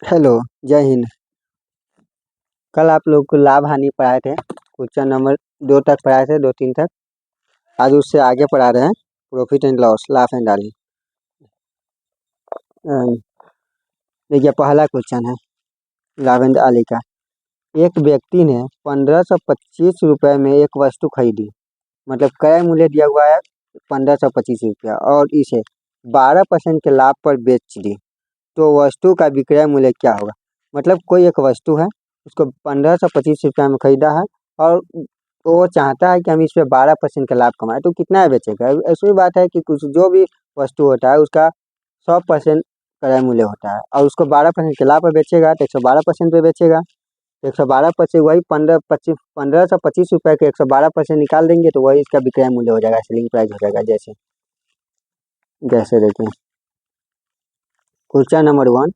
Hello, जय हिंद। कल आप लोग को लाभ हानि पढ़ाए थे। क्वेश्चन नंबर 2 तक पढ़ाए थे, 2-3 तक। आज उससे आगे पढ़ा रहे हैं, प्रॉफिट एंड लॉस, लाभ एंड लॉस। देखिए, पहला क्वेश्चन है लाभ एंड लॉस का। एक व्यक्ति ने 1525 रुपये में एक वस्तु खरीदी, मतलब क्रय मूल्य दिया हुआ है 1525 रुपया, और इसे 12% के लाभ पर बेच दी, तो वस्तु का विक्रय मूल्य क्या होगा? मतलब कोई एक वस्तु है, उसको 1525 रुपया में खरीदा है, और वो चाहता है कि हम इस पे 12% का लाभ कमाएं, तो कितना बेचेगा? ऐसी बात है कि कुछ जो भी वस्तु होता है उसका 100% क्रय मूल्य होता है, और उसको 12% के लाभ पर बेचेगा तो 112% पे बेचेगा। 112% वही 1525 रुपये के 112% निकाल देंगे तो वही इसका विक्रय मूल्य हो जाएगा, सेलिंग प्राइस हो जाएगा। जैसे जैसे देखिए, क्वेश्चन नंबर 1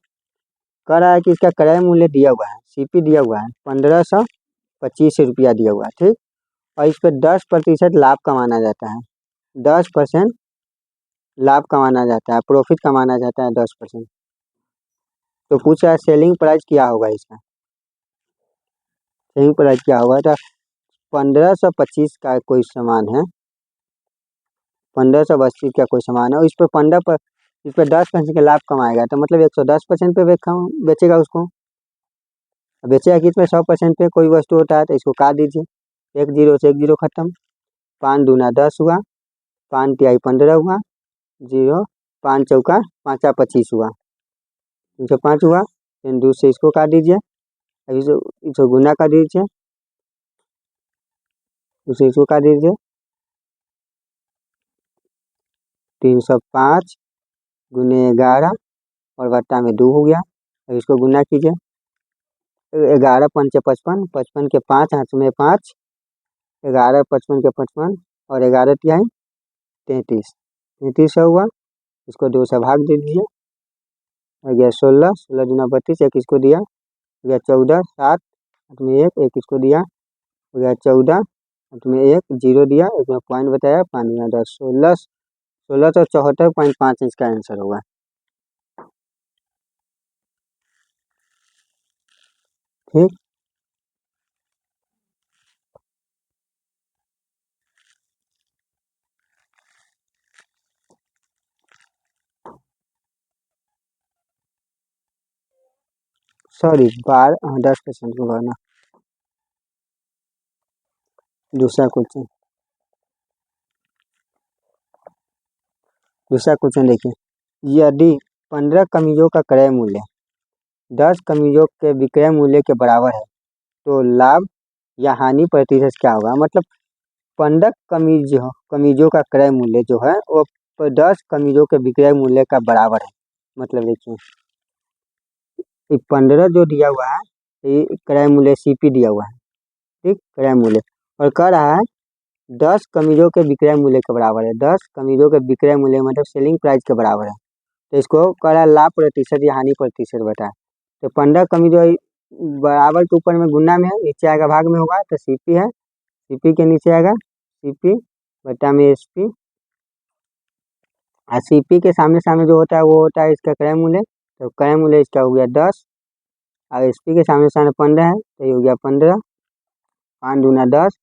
कह रहा है कि इसका क्रय मूल्य दिया हुआ है, सीपी दिया हुआ है 1525 रुपया दिया हुआ है, ठीक। और इस पर 10% लाभ कमाना जाता है, 10% लाभ कमाना जाता है, प्रॉफिट कमाना जाता है 10%। तो पूछ रहा है सेलिंग प्राइस क्या होगा इसका? सेलिंग प्राइस क्या होगा? तो 1525 का कोई सामान है, 1580 का कोई सामान है, और इस पर 10% का लाभ कमाएगा, तो मतलब 110% पे बेचेगा उसको। बेचेगा कितने? 100% पे। कोई वस्तु होता है तो इसको काट दीजिए, 1 जीरो से 1 जीरो खत्म, 5 दूना 10 हुआ, 5 तिहाई 15 हुआ, 0, 5 चौका 5 25 हुआ, 305 हुआ। फिर 2 से इसको काट दीजिए, अब इसको गुना कर दीजिए, दूसरे इसको काट दीजिए, 305 गुने 11 और बट्टा में 2 हो गया। अब इसको गुना कीजिए, 11 पंचे 55, 55 के 5 हाथ में 5, 11 55 के 55, और 11 तिहाई 33, 33 हुआ। इसको 2 से भाग दे दीजिए, हो गया 16, 16 दूना 32, एक इसको दिया, हो गया 14, 7 हाथ में 1, एक इसको दिया, हो गया 14 हाथ में 1, 0 दिया, एक में पॉइंट बताया, 5 दूना 10, 16, 1674.5 इसका आंसर होगा। ठीक, सॉरी 10% को करना। दूसरा क्वेश्चन देखिए, यदि 15 कमीजों का क्रय मूल्य 10 कमीजों के विक्रय मूल्य के बराबर है, तो लाभ या हानि प्रतिशत क्या होगा? मतलब 15 कमीजों का क्रय मूल्य जो है वो 10 कमीजों के विक्रय मूल्य का बराबर है। मतलब देखिए, 15 जो दिया हुआ है, ये क्रय मूल्य सीपी दिया हुआ है, ठीक, क्रय मूल्य, और कह रहा है 10 कमीजों के विक्रय मूल्य के बराबर है। 10 कमीजों के विक्रय मूल्य मतलब सेलिंग प्राइस के बराबर है, तो इसको कह रहा है लाभ प्रतिशत या हानि प्रतिशत बताए। तो 15 कमीजों बराबर के ऊपर में गुना में है, नीचे आएगा भाग में होगा, तो सीपी है, सीपी के नीचे आएगा सीपी बटा में एसपी, और सीपी के सामने सामने जो होता है वो होता है इसका क्रय मूल्य, तो क्रय मूल्य इसका हो गया 10, और एसपी के सामने सामने 15 है, तो ये हो गया 15, 5 दूना 10,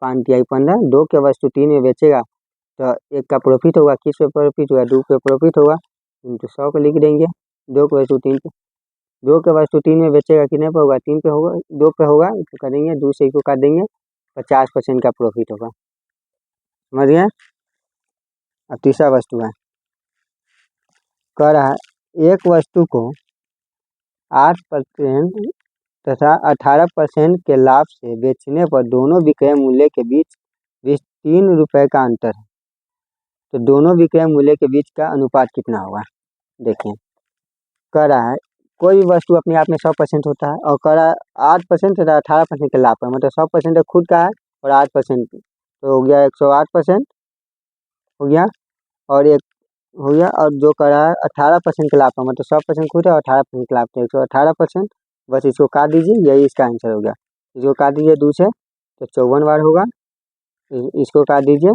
5 तिहाई 15, 2 के वस्तु 3 में बेचेगा तो 1 का प्रॉफिट होगा, किस पे प्रॉफिट होगा? 2 पे प्रॉफिट होगा, इंटू 100 को लिख देंगे। 2 के वस्तु 3 पे, 2 के वस्तु 3 में बेचेगा, कितने पे होगा? 3 पे होगा, 2 पे होगा, इसको करेंगे 2 से इसको काट देंगे, 50% का प्रॉफिट होगा। समझ गए? अब तीसरा वस्तु है, कह रहा है एक वस्तु को 8% तथा 18% के लाभ से बेचने पर दोनों विक्रय मूल्य के बीच 3 रुपये का अंतर है, तो दोनों विक्रय मूल्य के बीच का अनुपात कितना होगा? देखिए, कह रहा है कोई भी वस्तु अपने आप में 100% होता है, और कह रहा है 8% तथा 18% के लाभ पर, मतलब 100% खुद का है और 8%, तो हो गया 108% हो गया, और एक हो गया, और जो कर रहा है 18% के लाभ का, मतलब 100% खुद है और 18% के लाभ, तो 118%, बस इसको काट दीजिए, यही इसका आंसर हो गया। इसको काट दीजिए 2 से, तो 54 बार होगा, इसको काट दीजिए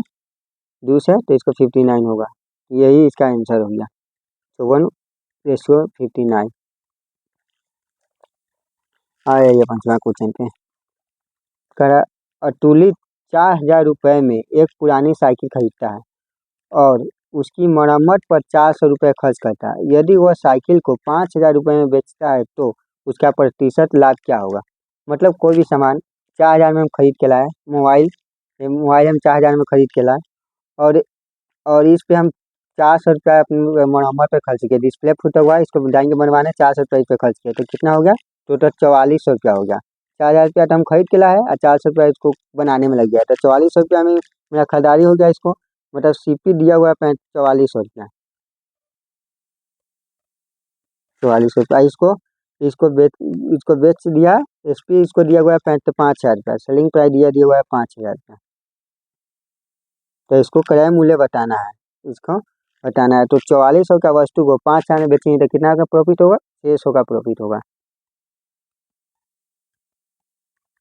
2 से, तो इसको 59 होगा, यही इसका आंसर हो गया, 54/59। ये 5वां क्वेश्चन पे करा। अतुलित 4,000 रुपये में एक पुरानी साइकिल खरीदता है और उसकी मरम्मत पर 400 रुपये खर्च करता है। यदि वह साइकिल को 5,000 रुपये में बेचता है तो उसका प्रतिशत लाभ क्या होगा। मतलब कोई भी सामान 4,000 में हम खरीद के लाए, मोबाइल मोबाइल हम 4,000 में खरीद के लाए और इस पे हम 400 रुपया अपनी मरम्मत पर खर्च किए। डिस्प्ले फूटा हुआ है, इसको जाएंगे बनवाने, 400 रुपये इस पे खर्च किए, तो कितना हो गया, टोटल 4,400 रुपया हो गया। 4,000 रुपया तो हम खरीद के लाए और 400 रुपया इसको बनाने में लग गया, तो 4,400 रुपया में मेरा खरीदारी हो गया। इसको मतलब सीपी दिया हुआ है 4,400 रुपया, 4,400 रुपया। इसको बेच दिया। एसपी इसको दिया हुआ है 5,000 रुपया, सेलिंग प्राइस दिया हुआ है 5,000 रुपया। तो इसको क्रय मूल्य बताना है, इसको बताना है। तो 4,400 का वस्तु को 5,000 में बेचेंगे तो कितना का प्रॉफिट होगा, 600 का प्रॉफिट होगा।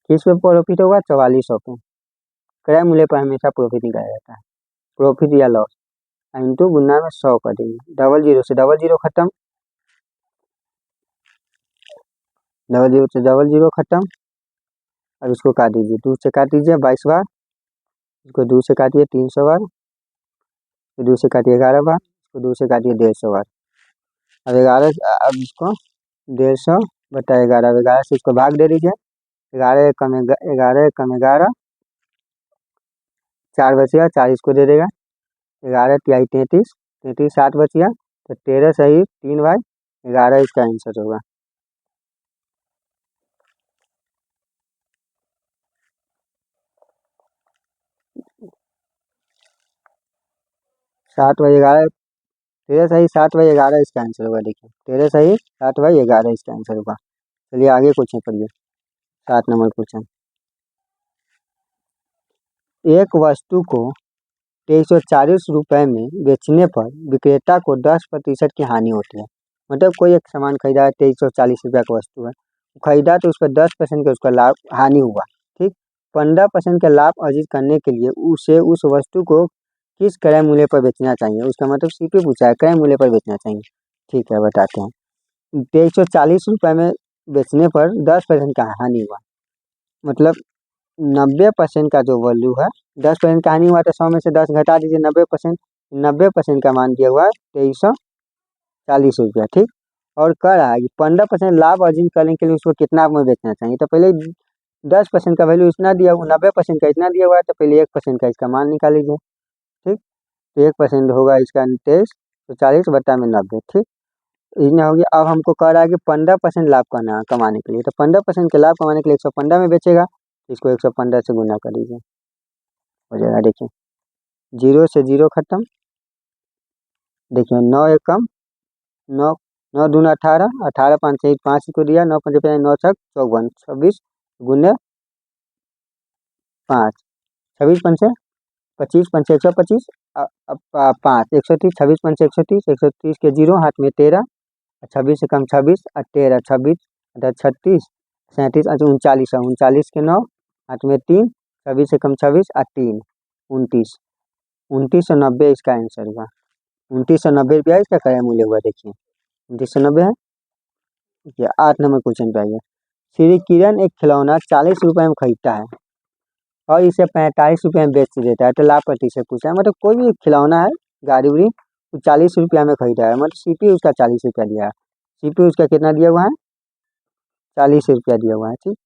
किस पे प्रॉफिट होगा, 4,400 पे। क्रय मूल्य पर हमेशा प्रॉफिट निकाला जाता है, प्रॉफिट या लॉस इंटू गुना में 100 कर देंगे। 00 से 00 खत्म, 00 से 00 खत्म। अब इसको काट दीजिए, 2 से काट दीजिए 22 बार, इसको 2 से काटिए 300 बार, 2 से काटिए 11 बार, इसको 2 से काटिए 150 बार। अब इसको 150 बटा 11, 11 से इसको भाग दे दीजिए। 11 कम 11, 4 बचेगा, 4 इसको दे देगा। 11 तिहाई 33, 33 7 बच गया, तो 13 सही 3/11 इसका आंसर होगा। 7/11, 13 सही 7/11 इसका आंसर होगा। देखिए 13 सही 7/11 इसका आंसर होगा। चलिए आगे क्वेश्चन पढ़िए, 7 नंबर क्वेश्चन। एक वस्तु को 2340 रुपये में बेचने पर विक्रेता को 10% की हानि होती है। मतलब कोई एक सामान खरीदा है, 2340 रुपया का वस्तु है, खरीदा तो उस पर 10% का उसका लाभ हानि हुआ, ठीक। 15% का लाभ अर्जित करने के लिए उसे उस वस्तु को किस क्रय मूल्य पर बेचना चाहिए। उसका मतलब सीपी पूछा है, क्रय मूल्य पर बेचना चाहिए। ठीक है, बताते हैं। 2340 रुपये में बेचने पर 10% का हानि हुआ, मतलब 90% का जो वैल्यू है, 10% का हानि हुआ तो 100 में से 10 घटा दीजिए, 90%। 90% का मान दिया हुआ है 2340 रुपया, ठीक। और कह रहा है कि 15% लाभ अर्जित करने के लिए उसको कितना में बेचना चाहिए। तो पहले 10% का वैल्यू इतना दिया हुआ, 90% का इतना दिया हुआ है, तो पहले 1% का इसका मान निकाल लीजिए, ठीक। तो 1% होगा इसका 2340/90, ठीक। इतना हो गया। अब हमको कह रहा है कि 15% लाभ कमाने के लिए, तो 15% के लाभ कमाने के लिए 115 में बेचेगा, इसको 115 से गुना कर दीजिए, हो जाएगा। देखिए 0 से 0 खत्म, देखिए 9 एकम 9, 9 दूना 18, 18 5 से 5 को दिया, 9 5 9 6 54, 26 गुने 5, 26 5 से 25 5 से 125, 5 130, 26 5 से 130, 130 के 0 हाथ में 13, 26 से कम 26 और 13, 26 36 37 39, 39 के 9 हाथ में 3, 26 से कम 26 और 3 29, 2990 इसका आंसर हुआ। 2990 रुपया इसका क्रय मूल्य हुआ। देखिए 2990 है। देखिए 8 नंबर क्वेश्चन पे आइए। श्री किरण एक खिलौना 40 रुपये में खरीदता है और इसे 45 रुपये में बेच देता है, तो लाभ प्रतिशत पूछा है। मतलब कोई भी खिलौना है, गाड़ी उड़ी, 40 रुपया में खरीदा है, मतलब सीपी उसका 40 रुपया दिया है। सीपी उसका कितना दिया हुआ है, 40 रुपया दिया हुआ है, ठीक।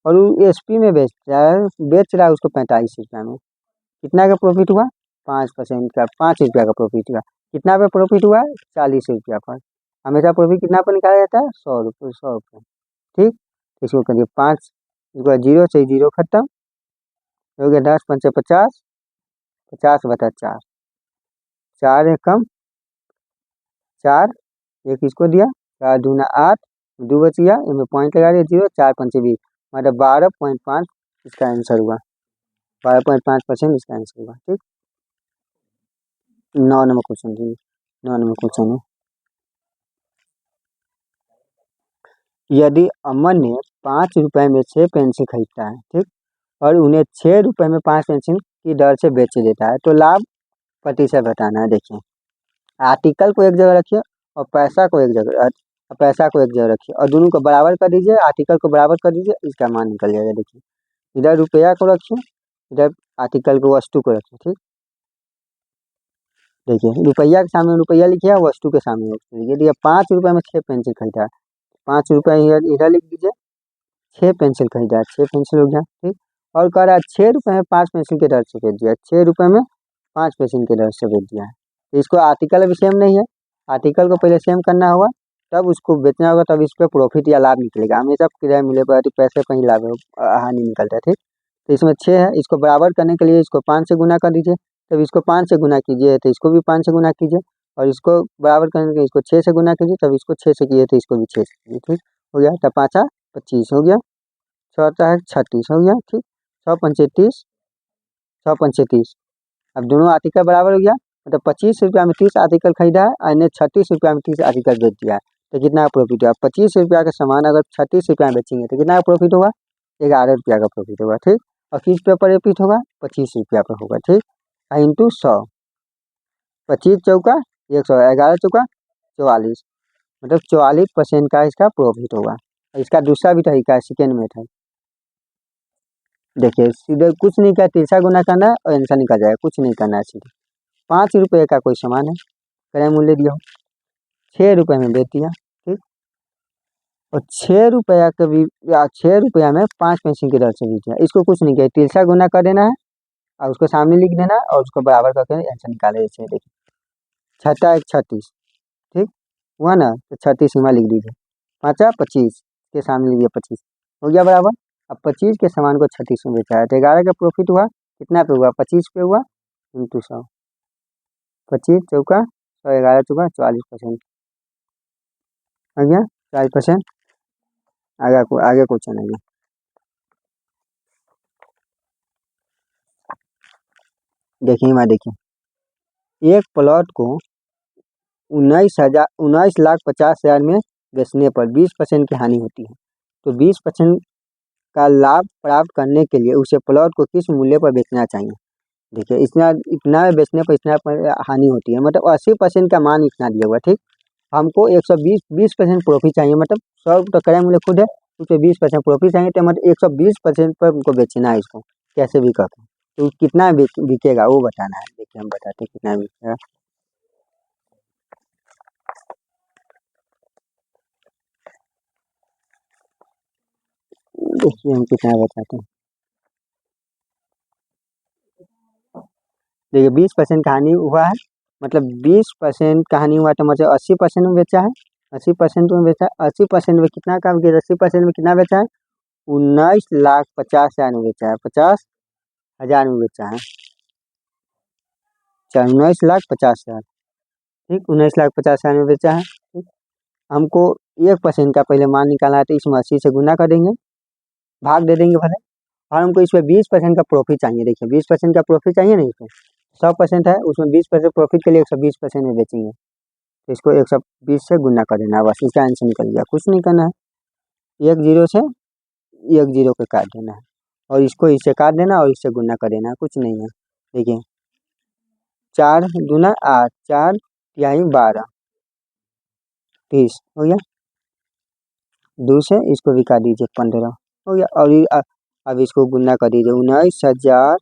और वो एसपी में बेच रहा है उसको 45 रुपया में। कितना का प्रॉफिट हुआ, 5% का, 5 रुपया का प्रॉफिट हुआ। कितना पे प्रॉफिट हुआ है, 40 रुपया पर। हमेशा प्रॉफिट कितना पर निकाला जाता है, 100 रुपये, 100 रुपये, ठीक। इसको करिए 5, इसको 0 से 0 खत्म हो गया, 10 5 50, 50/4, 4 एकम 4, एक इसको दिया, 4 दूना 8, 2 बच गया, इनमें पॉइंट लगा दिया 0, 4 5 20, मतलब 12.5 इसका आंसर हुआ। 12.5% इसका आंसर हुआ, ठीक। 9 नंबर क्वेश्चन जी, 9 नंबर क्वेश्चन है। यदि अमन ने 5 रुपये में 6 पेंसिल खरीदता है, ठीक, और उन्हें 6 रुपये में 5 पेंसिल की दर से बेच देता है, तो लाभ प्रतिशत बताना है। देखिए आर्टिकल को एक जगह रखिए और पैसा को एक जगह, और पैसा को एक जगह रखिए और दोनों को बराबर कर दीजिए, आर्टिकल को बराबर कर दीजिए, इसका मान निकल जाएगा। देखिए इधर रुपया को रखिए, इधर आर्टिकल को वस्तु को रखिए। ठीक, देखिए रुपया के सामने रुपया लिखिए, वस्तु के सामने वस्तु लिखिए। देखिए 5 रुपये में 6 पेंसिल खरीदा है, 5 रुपये इधर लिख दीजिए, 6 पेंसिल खरीदा है, 6 पेंसिल हो गया। ठीक, और कह रहा है 6 रुपये में 5 पेंसिल के दर से बेच दिया, 6 रुपये में 5 पेंसिल के दर से बेच दिया है। तो इसको आर्टिकल भी सेम नहीं है, आर्टिकल को पहले सेम करना होगा, तब उसको बेचना होगा, तब इस पर प्रॉफिट या लाभ निकलेगा। हमेशा किराया मिले पर पैसे पर ही लाभ हानि निकलता है। ठीक, तो इसमें 6 है, इसको बराबर करने के लिए इसको 5 से गुना कर दीजिए, तब इसको 5 से गुना कीजिए तो इसको भी 5 से गुना कीजिए, और इसको बराबर करने के लिए इसको 6 से गुना कीजिए, तब इसको 6 से कीजिए तो इसको भी 6 से कीजिए। ठीक हो गया, तब 5 25 हो गया, 6 36 हो गया। ठीक, 6 30, 6 अब दोनों आर्टिकल बराबर हो गया, मतलब 25 रुपया में 30 आर्टिकल खरीदा है, और इन्हें 36 रुपया में 30 आर्टिकल बेच दिया है, तो कितना का प्रॉफिट हुआ? 25 रुपया का सामान अगर 36 रुपया में बेचेंगे तो कितना का प्रॉफिट होगा? 11 रुपया का प्रॉफिट होगा। ठीक, और किस पे पर प्रॉफिट होगा? 25 रुपया पर होगा। ठीक, इंटू 100, 25 चौका 100, 11 चौका 44, मतलब 44% का इसका प्रॉफिट होगा। इसका दूसरा भी तरीका है, सेकेंड मेथड। देखिए सीधे कुछ नहीं किया, तिरछा गुना करना है और आंसर निकल जाएगा, कुछ नहीं करना है। सीधे 5 रुपये का कोई सामान है, क्रय मूल्य दिया हो, 6 रुपये में बेच दिया। ठीक, और 6 रुपया के भी 6 रुपया में 5 पेंसिल की दर से बेच दिया, इसको कुछ नहीं किया, तिरछा गुना कर देना है और उसको सामने लिख देना है और उसको बराबर करके आंसर निकाले। जैसे देखिए 6 36, ठीक हुआ ना, तो 36 यहाँ लिख दीजिए, 5 25 के सामने लिखिए 25 हो गया बराबर। अब 25 के सामान को 36 में बेचा है तो 11 का प्रॉफिट हुआ, कितना पे हुआ? 25 पे हुआ, इंटू 100, 25 चौका 100, 11 चौका 44%, आ गया 40%। आगे क्वेश्चन है। देखिए मैं देखिए, एक प्लॉट को 19,50,000 में बेचने पर 20% की हानि होती है, तो 20% का लाभ प्राप्त करने के लिए उसे प्लॉट को किस मूल्य पर बेचना चाहिए? देखिए इतना में बेचने पर इतना पर हानि होती है, मतलब 80% का मान इतना दिया हुआ। ठीक, हमको 120% प्रॉफिट चाहिए, मतलब 100 तो क्रय मूल्य खुद है, उससे 20% प्रॉफिट चाहिए, तो मतलब 120% पर हमको बेचना है इसको, कैसे भी करके। तो कितना बिकेगा वो बताना है। देखिए हम बताते हैं कितना बिकेगा। देखिए हम कितना बताते हैं। देखिए 20% का हानि हुआ है, मतलब 20% का हानि हुआ, तो मतलब 80% में बेचा है, 80% में बेचा है, 80% में कितना का बिकेगा? 80% में कितना बेचा है? 19,50,000 में बेचा है, 50,000 में बेचा है, 19,50,000। ठीक, 19,50,000 में बेचा है। ठीक, हमको 1% का पहले मान निकालना है, तो इसमें 80 से गुना कर देंगे, भाग दे देंगे भले, और हमको इसमें 20% का प्रॉफिट चाहिए। देखिए 20% का प्रॉफिट चाहिए, नहीं इसमें 100% है, उसमें 20% प्रॉफिट के लिए 120% में बेचेंगे, तो इसको 120 से गुना कर देना, बस इसका आंसर निकल गया। कुछ नहीं करना है, एक जीरो से एक जीरो को काट देना है, और इसको इससे काट देना और इससे गुना कर देना है, कुछ नहीं है। देखिए 4 दूना 8, 4 तिहाई 12, 30 हो गया, 2 से इसको भी काट दीजिए, 15 हो गया, और अब इसको गुना कर दीजिए, 19,000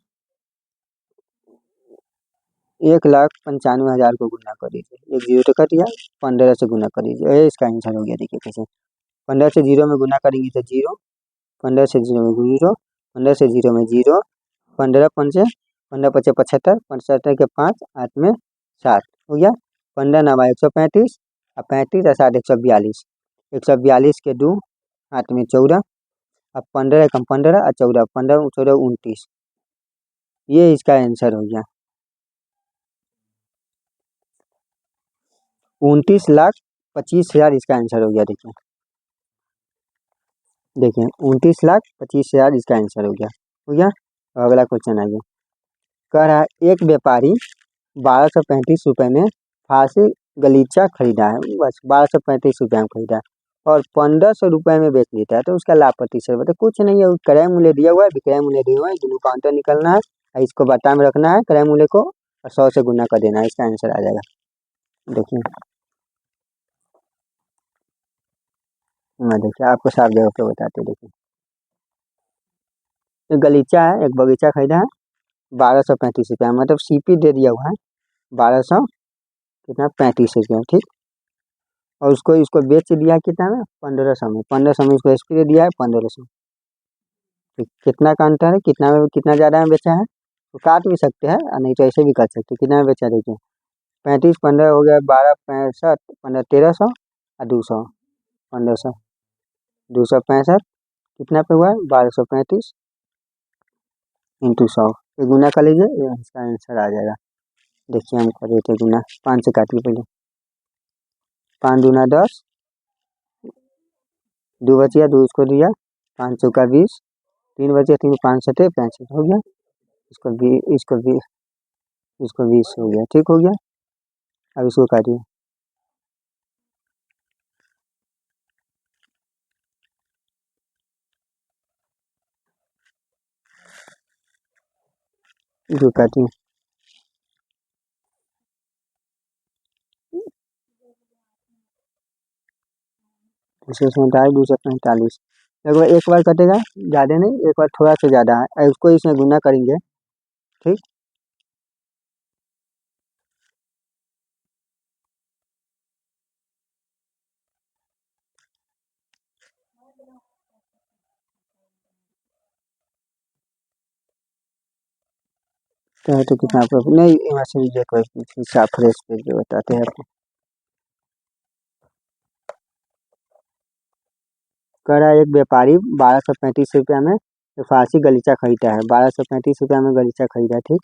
1,95,000 को गुना कर दीजिए, एक जीरो तो कट गया, 15 से गुना कर दीजिए, ये इसका आंसर हो गया। देखिए कैसे, 15 से जीरो में गुना करेंगे तो जीरो, 15 से जीरो में जीरो, 15 से जीरो में जीरो, 15 पंचे 15 पचे 75, 75 के 5, 8 में 7 हो गया, 15 नवा 135, और 35 और 7 142, 142 के 2, 8 में 14, अब 15 कम 15 और 14, 15 14 29, ये इसका आंसर हो गया। 29,25,000 इसका आंसर हो गया। देखिए 29,25,000 इसका आंसर हो गया। अगला क्वेश्चन आइए, कह रहा है एक व्यापारी 1235 रुपये में फांसी गलीचा खरीदा है, बस 1235 रुपये में खरीदा है, और 1500 रुपये में बेच देता है, तो उसका लाभ प्रतिशत बताए। कुछ नहीं है, क्रय मूल्य दिया हुआ है, विक्रय मूल्य दिया हुआ है, दोनों का अंतर निकलना है, और इसको बटा में रखना है क्रय मूल्य को, और 100 से गुना कर देना है, इसका आंसर आ जाएगा। देखिए मैं देखिए आपको साफ जगह पे बताते देखिए। एक गलीचा है, एक बगीचा खरीदा है 1235 रुपया, मतलब सीपी दे दिया हुआ है 1200 कितना 35 रुपया, ठीक। और उसको इसको बेच दिया कितना में 1500 में, 1500 में इसको एसपी दे दिया है 1500। ठीक, कितना का अंतर है, कितना में कितना ज़्यादा में बेचा है, तो काट भी सकते हैं और नहीं तो ऐसे भी कर सकते हैं। कितना में बेचा देखिए, 35 15 हो गया 12 65 15 1300 और 200 1500 265 कितना पे हुआ है 1235 इंटू 100, ये गुना कर लीजिए, ये इसका आंसर आ जाएगा। देखिए हम कर रहे थे गुना, 5 से काटिए पहले, 5 दूना 10, 2 बचिया 2 इसको दिया, 5 चौका 20, 3 बचिया 3 5 सते 65 हो गया, इसको भी इसको भी इसको 20 हो गया, ठीक हो गया। अब इसको काटिए, इसको काटिए, दूसरे से 45 दूसरे 45, लगभग एक बार कटेगा, ज़्यादा नहीं, एक बार थोड़ा सा ज़्यादा है, उसको इसमें गुना करेंगे, ठीक। तो कितना नहीं, यहाँ से ये कोई साफ फ्रेश पे जो बताते हैं आपको। कह रहा है एक व्यापारी 1235 रुपया में फारसी गलीचा खरीदा है, 1235 रुपया में गलीचा खरीदा, ठीक।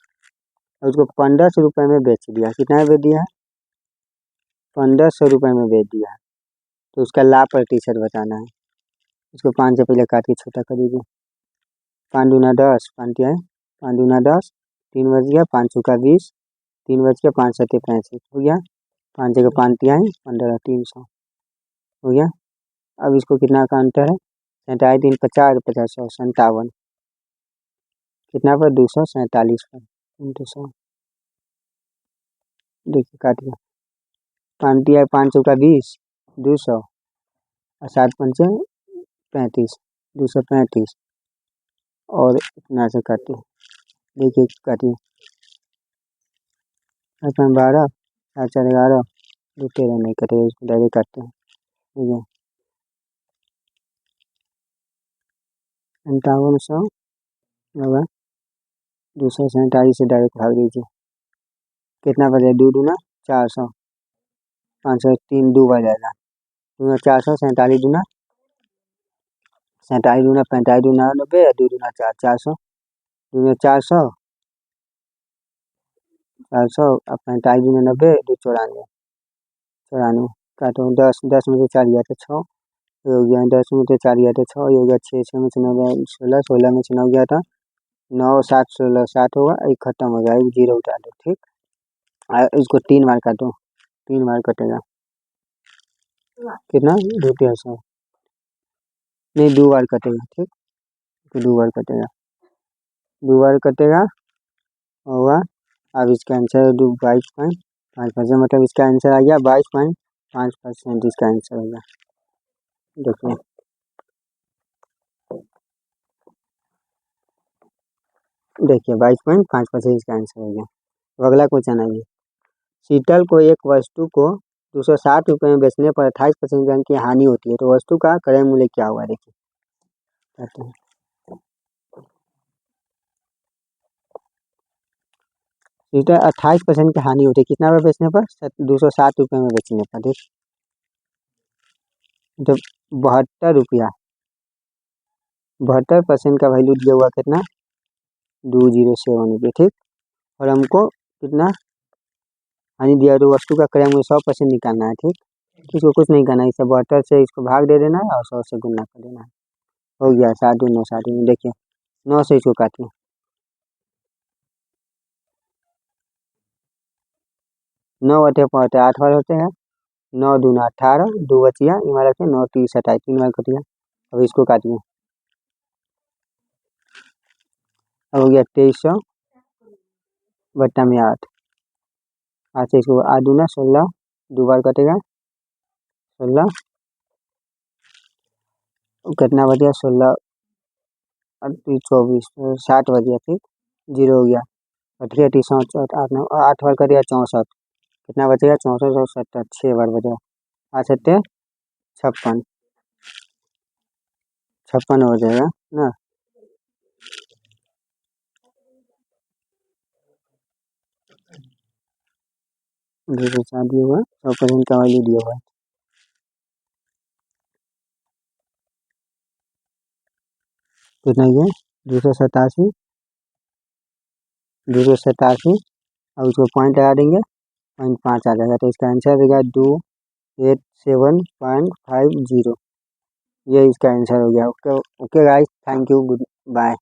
और उसको 1500 रुपये में बेच दिया, कितना में बेच दिया है 1500 रुपये में बेच दिया है, तो उसका लाभ प्रतिशत बताना है। इसको 5 से पहले काट के छोटा कर दीजिए, 5 दूना 10, 5 क्या है 5 दूना 10, 3 बच गया 5 चौका 20, 3 बच गया 5 सत्ते 65 हो गया, 5 जगह 5 तिहाई 15 300 हो गया। अब इसको कितना का अंतर है, 47 3 50 50 100 57, कितना पर 247 पर इंटू 100, देखिए काटिए, 5 तिहाई 5 चौका 20 200 और 7 पंचे 35 235 और इतना से काटिए, देखिए काटिए, 8 12 4 4 11 2 13 नहीं कटेगा, इसको डायरेक्ट काटते हैं, ठीक है। 5700 होगा 247 से डायरेक्ट भाग दीजिए, कितना बचे 2 दूना 400, 500 3 2 बच जाएगा, दूना 400 47 दूना 47 दूना 45 दूना 90 और 2 दूना 4 400, दूना 400 400 और 45 दूना 90 2 94 94 काटो, 10 10 में से 4 गया तो 6 ये हो गया, 10 में से 4 गया तो 6 ये हो गया, 6 6 में से 9 गया 16 16 में से 9 गया था 9 7 16 7 होगा, एक खत्म हो जाएगा, एक जीरो उतार दो, ठीक। इसको 3 बार काटो, 3 बार कटेगा, कितना 2 नहीं 2 बार कटेगा, ठीक, तो 2 बार कटेगा, 2 बार कटेगा होगा। अब इसका आंसर 22.5%, मतलब इसका आंसर आ गया 22.5%, इसका आंसर होगा। देखिए देखिए 22.5% इसका आंसर हो गया। अब अगला क्वेश्चन है ये, शीतल को एक वस्तु को 260 रुपये में बेचने पर 28% की हानि होती है, तो वस्तु का क्रय मूल्य क्या हुआ, देखिए कहते हैं। शीतल 28% की हानि होती है, कितना पे बेचने पर 260 रुपये में बेचने पर, देख जब 72 रुपया 72% का वैल्यू दिया हुआ कितना 207 रुपये, ठीक। और हमको कितना हानि दिया है, तो वस्तु का क्रय मूल्य 100% निकालना है, ठीक। इसको कुछ नहीं करना है, इसे 72 से इसको भाग दे देना है और 100 से गुना कर देना है, हो गया 7 2 9 7 में, देखिए 9 से इसको काटिए, 9 अठे 5 8 बार होते हैं, 9 दूना 18 2 बचिया इमा रखे 9 3 27 3 बार कटिया। अब इसको काटिए, अब हो गया 2300 बट्टा में 8, 8 से इसको 8 दूना 16 2 बार कटेगा 16 कितना बच गया 16 और 24 60 बच गया। ठीक, जीरो हो गया। बच गया 64 8 बार कर दिया 64। कितना बचेगा 64 और 70 6 बार बचेगा। आ सकते हैं 56 56 हो जाएगा ना। जीरो शादी हुआ 100% का वैल्यू दिया हुआ है। कितना ये 287 287 और उसको पॉइंट लगा देंगे 0.5 आ जाएगा। तो इसका आंसर देगा 287.50। ये इसका आंसर हो गया। Okay okay guys, thank you, good bye.